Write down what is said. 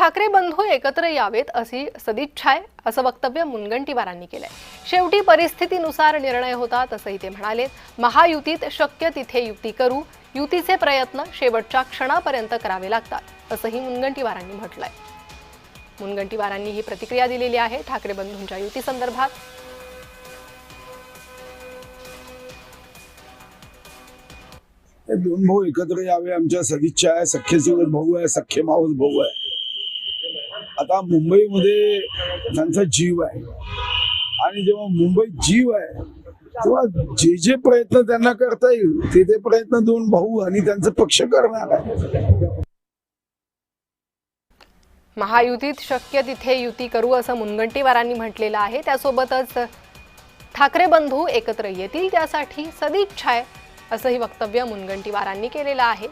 ठाकरे बंधू एकत्र यावेत अशी सदिच्छा आहे असं वक्तव्य मुनगंटीवारांनी केलंय। शेवटी परिस्थितीनुसार निर्णय होतात असंही ते म्हणाले। महायुतीत शक्य तिथे युती करू, युतीचे प्रयत्न शेवटच्या क्षणापर्यंत करावे लागतात असंही मुनगंटीवारांनी म्हटलंय। मुनगंटीवारांनी ही प्रतिक्रिया दिलेली आहे ठाकरे बंधूंच्या युती संदर्भात। दोन भाऊ एकत्र यावे आमच्या सदिच्छा आहे। सख्खे चुलत भाऊ आहे, सख्खे मावस भाऊ आहे। आता मुंबईमध्ये त्यांचा जीव आहे आणि जेव्हा मुंबईत जीव आहे तेव्हा जे जे प्रयत्न त्यांना करता येईल ते प्रयत्न दोन भाऊ आणि त्यांचा पक्ष करणार आहे। महायुतीत शक्य तिथे युती करू असं मुनगंटीवारांनी म्हटलेलं आहे। त्यासोबतच ठाकरे बंधू एकत्र येतील त्यासाठी सदिच्छा आहे असंही वक्तव्य मुनगंटीवारांनी केलेलं आहे।